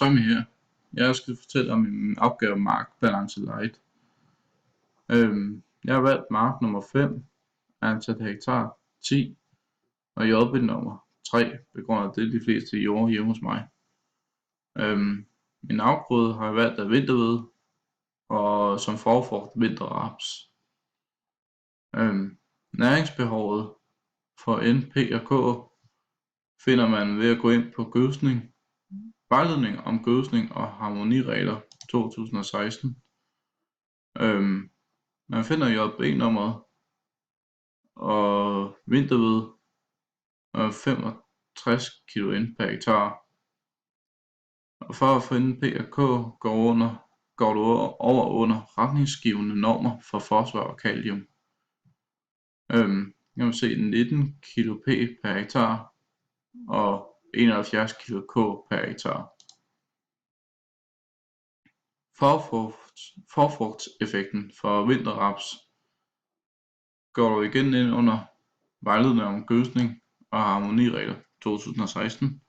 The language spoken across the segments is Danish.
Tommy her. Jeg skal fortælle om min opgave Mark Balance Light. Jeg har valgt mark nummer 5, antal hektar 10, og jobbet nummer 3, på grund af det de fleste jord hjemme hos mig. Min afgrøde har jeg valgt af vinterhvede, og som forfrugt vinterraps. Næringsbehovet for N, P og K finder man ved at gå ind på gødskning, vejledning om gødskning og harmoniregler 2016. Man finder JB-nummeret og vinterhvede 65 kg per hektar. Og for at finde P og K går du over under retningsgivende normer for fosfor og kalium. Jeg vil se 19 kg P per hektar og 71 kg K per hektar. Forfrugtseffekten for vinterraps går du igen ind under vejledning om gødskning og harmoniregler 2016.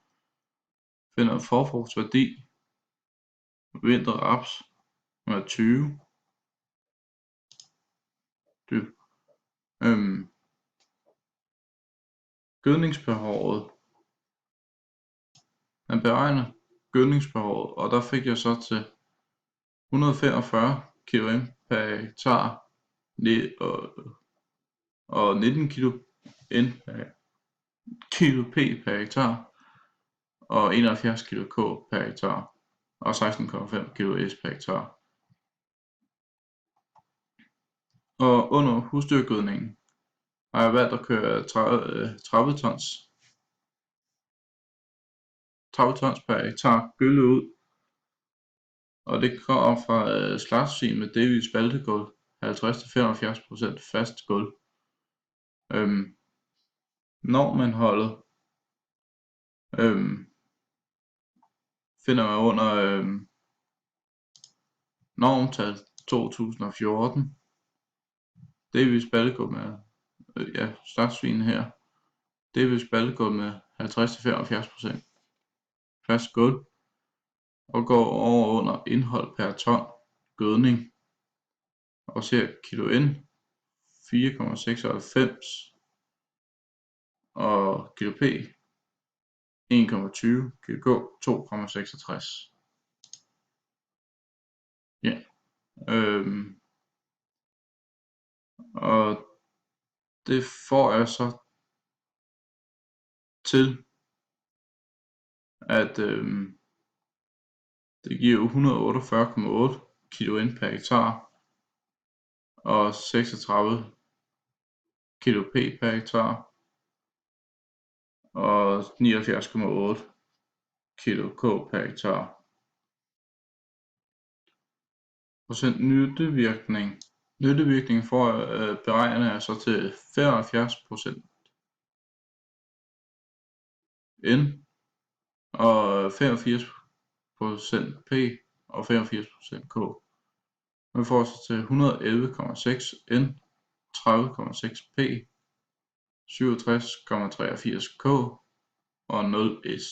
Finder forfrugtsværdi vinterraps med 20. Gødningsbehovet. Man beregner gødningsbehovet, og der fik jeg så til 145 kg per hektar og 19 kg P per hektar og 71 kg K per hektar og 16,5 kg S per hektar. Og under husdyrgødningen har jeg valgt at køre 30 tons per hektar gylle ud, og det kommer fra slagtesvin med delvis spaltegulv, 50-75% fast gulv. Normindholdet finder man under normtal 2014. Delvis spaltegulv med slagtesvin her. Delvis spaltegulv med 50-75% fast gulv, og går over under indhold per ton gødning og ser kilo N 4,96 og kilo P 1,20, kilo K 2,66. Ja. Og det får jeg så til at det giver 148,8 kilo N per hektar og 36 kilo P per hektar og 79,8 kilo K per hektar. Procent nyttevirkning får beregner jeg så til 75% N og 85% P og 85% K. Man får så til 111,6 N, 30,6 P, 67,83 K og 0 S.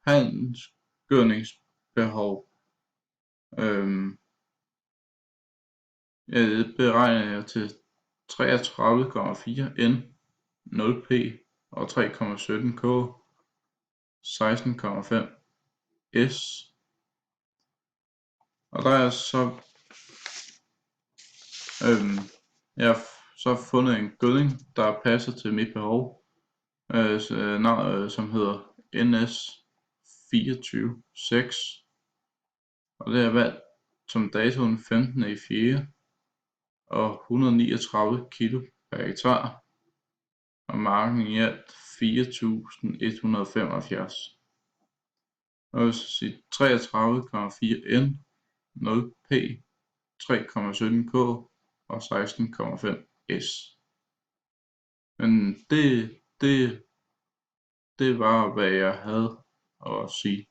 Handelsgødningsbehov beregner jeg til 33,4 N, 0 P og 3,17 K, 16,5 S. Og der er jeg har så fundet en gødning, der passer til mit behov, som hedder NS 24/6, og det er valgt som datoen 15.4. og 139 kilo per hektar, og marken i alt 4.175. Og jeg skal sige 33,4 N, 0 P, 3,17 K og 16,5 S. Men det var hvad jeg havde at sige.